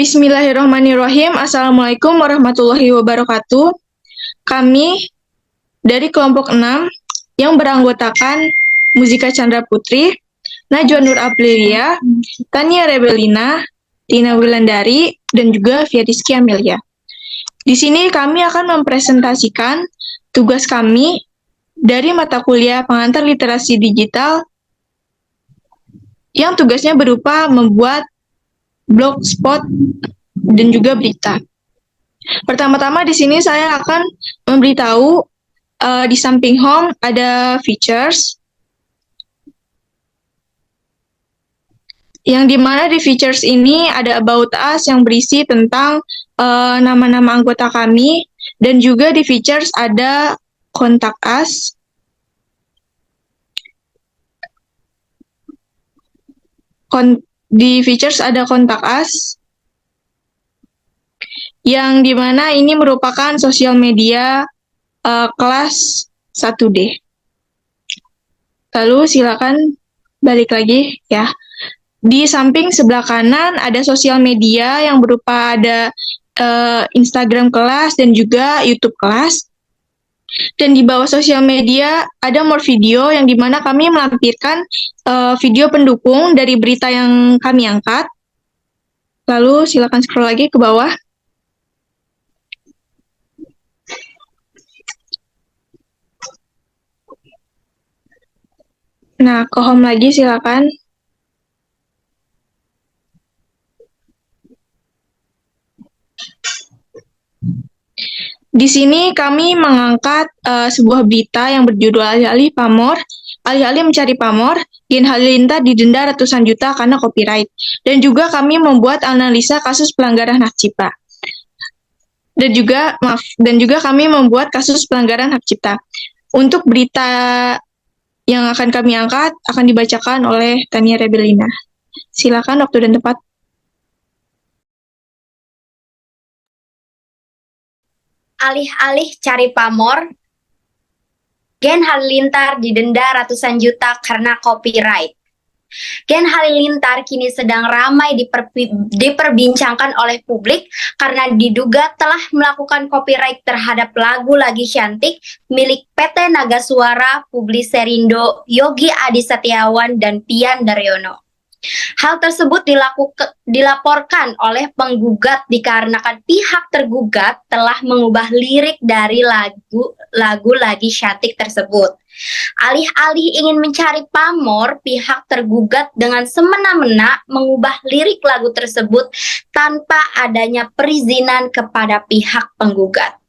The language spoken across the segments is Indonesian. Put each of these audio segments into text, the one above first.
Bismillahirrahmanirrahim. Assalamualaikum warahmatullahi wabarakatuh. Kami dari kelompok 6 yang beranggotakan Muzika Chandra Putri, Najwa Nur Aprilia, Tania Rebelina, Tina Wilandari, dan juga Fieriski Amelia. Di sini kami akan mempresentasikan tugas kami dari mata kuliah pengantar literasi digital yang tugasnya berupa membuat blogspot dan juga berita. Pertama-tama di sini saya akan memberitahu di samping home ada features, yang dimana di features ini ada about us yang berisi tentang nama-nama anggota kami, dan juga di features ada kontak us. Di features ada kontak us, yang dimana ini merupakan sosial media kelas 1D. Lalu silakan balik lagi ya. Di samping sebelah kanan ada sosial media yang berupa ada Instagram kelas dan juga YouTube kelas. Dan di bawah sosial media ada more video yang dimana kami melampirkan video pendukung dari berita yang kami angkat. Lalu silakan scroll lagi ke bawah. Nah, ke home lagi silakan. Di sini kami mengangkat sebuah berita yang berjudul Alih-alih pamor, alih-alih mencari pamor, Gen Halilintar didenda ratusan juta karena copyright. Dan juga kami membuat analisa kasus pelanggaran hak cipta. Dan juga kami membuat kasus pelanggaran hak cipta. Untuk berita yang akan kami angkat akan dibacakan oleh Tania Rebelina. Silakan waktu dan tempat. Alih-alih cari pamor, Gen Halilintar didenda ratusan juta karena copyright. Gen Halilintar kini sedang ramai diperbincangkan oleh publik karena diduga telah melakukan copyright terhadap lagu Lagi Cantik milik PT Naga Suara, Publiserindo, Yogi Adi Setiawan, dan Pian Daryono. Hal tersebut dilaporkan oleh penggugat dikarenakan pihak tergugat telah mengubah lirik dari lagu Lagi Cantik tersebut. Alih-alih ingin mencari pamor, pihak tergugat dengan semena-mena mengubah lirik lagu tersebut tanpa adanya perizinan kepada pihak penggugat.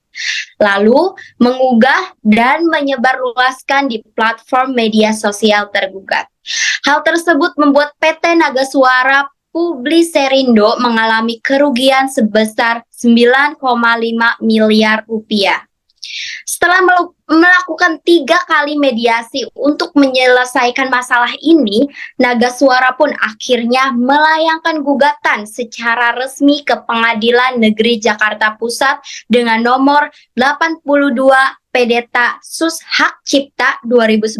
Lalu mengunggah dan menyebarluaskan di platform media sosial tergugat. Hal tersebut membuat PT Naga Suara Publiserindo mengalami kerugian sebesar 9,5 miliar rupiah. Setelah melakukan 3 kali mediasi untuk menyelesaikan masalah ini, Naga Suara pun akhirnya melayangkan gugatan secara resmi ke Pengadilan Negeri Jakarta Pusat dengan nomor 82 Pdata Sus Hak Cipta 2019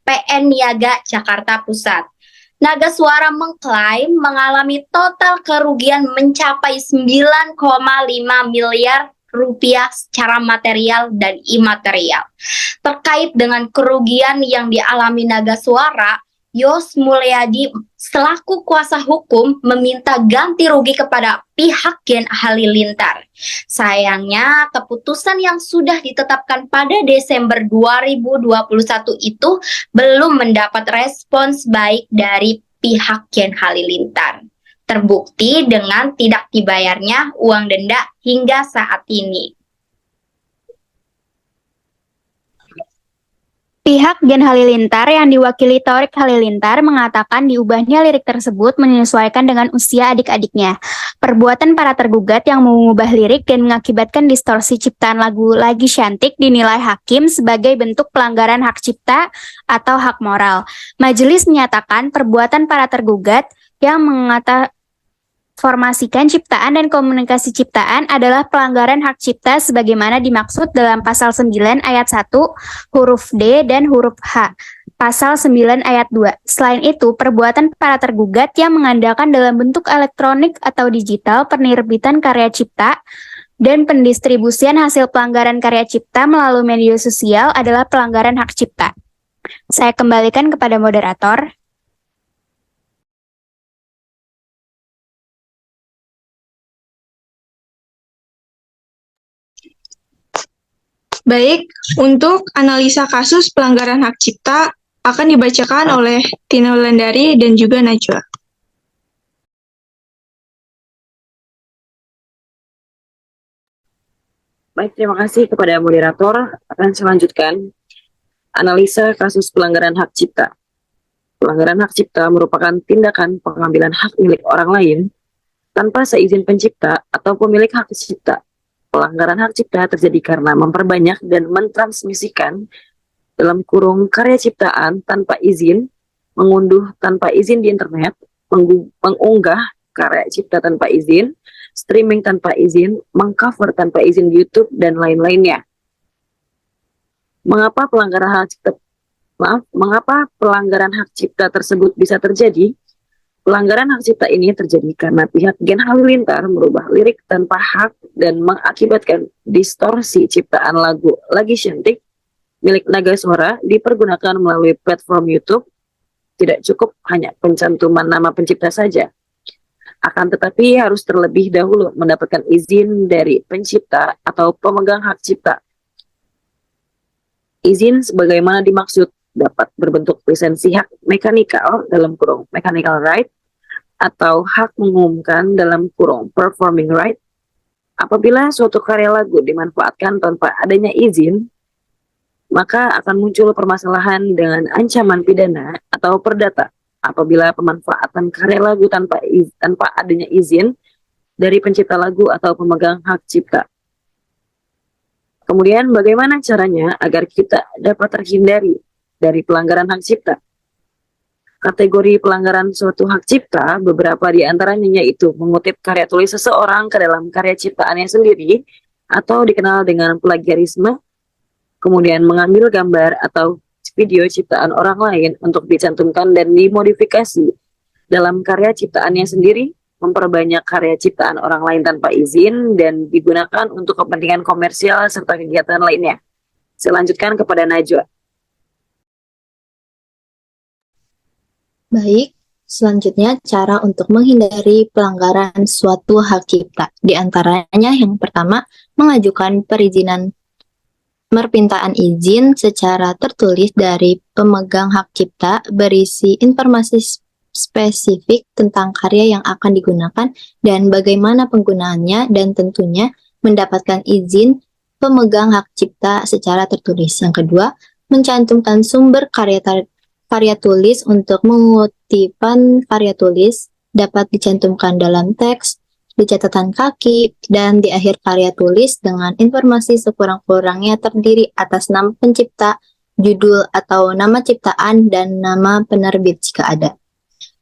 PN Niaga Jakarta Pusat. Naga Suara mengklaim mengalami total kerugian mencapai 9,5 miliar rupiah secara material dan imaterial. Terkait dengan kerugian yang dialami Naga Suara, Yos Mulyadi selaku kuasa hukum meminta ganti rugi kepada pihak Gen Halilintar. Sayangnya, keputusan yang sudah ditetapkan pada Desember 2021 itu belum mendapat respons baik dari pihak Gen Halilintar. Terbukti dengan tidak dibayarnya uang denda hingga saat ini. Pihak Gen Halilintar yang diwakili Thorik Halilintar mengatakan diubahnya lirik tersebut menyesuaikan dengan usia adik-adiknya. Perbuatan para tergugat yang mengubah lirik dan mengakibatkan distorsi ciptaan lagu Lagi Cantik dinilai hakim sebagai bentuk pelanggaran hak cipta atau hak moral. Majelis menyatakan perbuatan para tergugat yang formasikan ciptaan dan komunikasi ciptaan adalah pelanggaran hak cipta sebagaimana dimaksud dalam pasal 9 ayat 1 huruf D dan huruf H Pasal 9 ayat 2. Selain itu, perbuatan para tergugat yang mengandalkan dalam bentuk elektronik atau digital penerbitan karya cipta dan pendistribusian hasil pelanggaran karya cipta melalui media sosial adalah pelanggaran hak cipta. Saya kembalikan kepada moderator. Baik, untuk analisa kasus pelanggaran hak cipta akan dibacakan oleh Tina Wulandari dan juga Najwa. Baik, terima kasih kepada moderator. Akan saya lanjutkan analisa kasus pelanggaran hak cipta. Pelanggaran hak cipta merupakan tindakan pengambilan hak milik orang lain tanpa seizin pencipta atau pemilik hak cipta. Pelanggaran hak cipta terjadi karena memperbanyak dan mentransmisikan dalam kurung karya ciptaan tanpa izin, mengunduh tanpa izin di internet, mengunggah karya cipta tanpa izin, streaming tanpa izin, mengcover tanpa izin di YouTube, dan lain-lainnya. Mengapa pelanggaran hak cipta tersebut bisa terjadi? Pelanggaran hak cipta ini terjadi karena pihak Gen Halilintar merubah lirik tanpa hak dan mengakibatkan distorsi ciptaan lagu Lagi Cantik milik Naga Suara dipergunakan melalui platform YouTube. Tidak cukup hanya pencantuman nama pencipta saja, akan tetapi harus terlebih dahulu mendapatkan izin dari pencipta atau pemegang hak cipta. Izin sebagaimana dimaksud dapat berbentuk lisensi hak mekanikal dalam kurung mechanical right atau hak mengumumkan dalam kurung performing right. Apabila suatu karya lagu dimanfaatkan tanpa adanya izin, maka akan muncul permasalahan dengan ancaman pidana atau perdata apabila pemanfaatan karya lagu tanpa adanya izin dari pencipta lagu atau pemegang hak cipta. Kemudian bagaimana caranya agar kita dapat terhindari dari pelanggaran hak cipta? Kategori pelanggaran suatu hak cipta beberapa di antaranya yaitu mengutip karya tulis seseorang ke dalam karya ciptaannya sendiri atau dikenal dengan plagiarisme, kemudian mengambil gambar atau video ciptaan orang lain untuk dicantumkan dan dimodifikasi dalam karya ciptaannya sendiri, memperbanyak karya ciptaan orang lain tanpa izin, dan digunakan untuk kepentingan komersial serta kegiatan lainnya. Saya lanjutkan kepada Najwa. Baik, selanjutnya cara untuk menghindari pelanggaran suatu hak cipta. Di antaranya yang pertama, mengajukan permintaan izin secara tertulis dari pemegang hak cipta berisi informasi spesifik tentang karya yang akan digunakan dan bagaimana penggunaannya, dan tentunya mendapatkan izin pemegang hak cipta secara tertulis. Yang kedua, mencantumkan sumber karya tulis. Untuk mengutipan karya tulis dapat dicantumkan dalam teks, di catatan kaki, dan di akhir karya tulis dengan informasi sekurang-kurangnya terdiri atas nama pencipta, judul atau nama ciptaan, dan nama penerbit jika ada.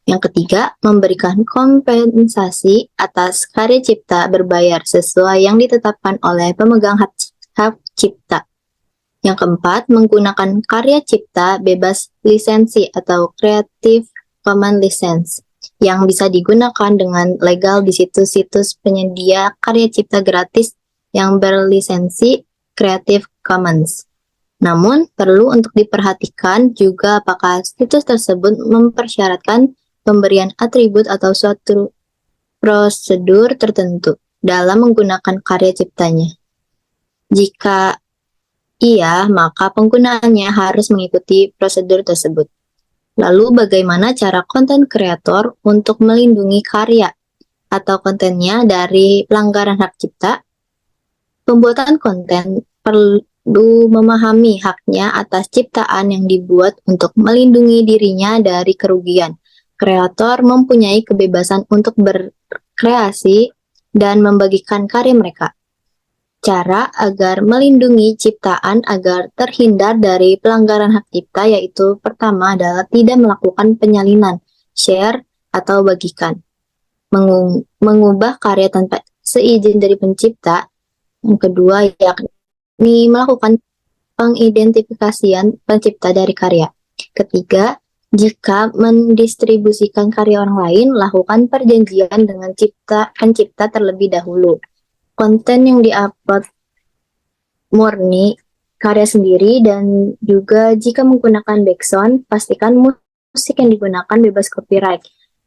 Yang ketiga, memberikan kompensasi atas karya cipta berbayar sesuai yang ditetapkan oleh pemegang hak cipta. Yang keempat, menggunakan karya cipta bebas lisensi atau Creative Commons License yang bisa digunakan dengan legal di situs-situs penyedia karya cipta gratis yang berlisensi Creative Commons. Namun, perlu untuk diperhatikan juga apakah situs tersebut mempersyaratkan pemberian atribut atau suatu prosedur tertentu dalam menggunakan karya ciptanya. Jika iya, maka penggunaannya harus mengikuti prosedur tersebut. Lalu bagaimana cara konten kreator untuk melindungi karya atau kontennya dari pelanggaran hak cipta? Pembuatan konten perlu memahami haknya atas ciptaan yang dibuat untuk melindungi dirinya dari kerugian. Kreator mempunyai kebebasan untuk berkreasi dan membagikan karya mereka. Cara agar melindungi ciptaan agar terhindar dari pelanggaran hak cipta yaitu pertama adalah tidak melakukan penyalinan, share, atau bagikan. Mengubah karya tanpa seizin dari pencipta. Yang kedua yakni melakukan pengidentifikasian pencipta dari karya. Ketiga, jika mendistribusikan karya orang lain, lakukan perjanjian dengan pencipta terlebih dahulu. Konten yang diupload murni karya sendiri, dan juga jika menggunakan background, pastikan musik yang digunakan bebas copyright.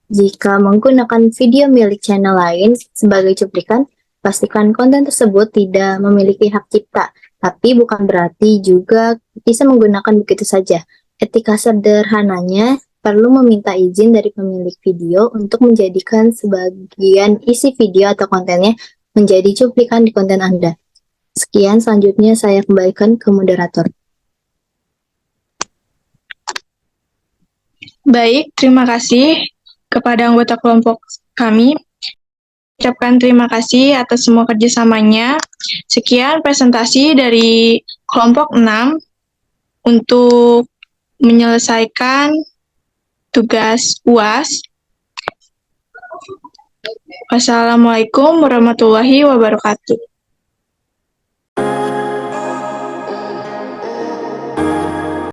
Jika menggunakan video milik channel lain sebagai cuplikan, pastikan konten tersebut tidak memiliki hak cipta, tapi bukan berarti juga bisa menggunakan begitu saja. Etika sederhananya perlu meminta izin dari pemilik video untuk menjadikan sebagian isi video atau kontennya menjadi cuplikan di konten Anda. Sekian, selanjutnya saya kembalikan ke moderator. Baik, terima kasih kepada anggota kelompok kami. Ucapkan terima kasih atas semua kerjasamanya. Sekian presentasi dari kelompok 6 untuk menyelesaikan tugas UAS. Wassalamualaikum warahmatullahi wabarakatuh.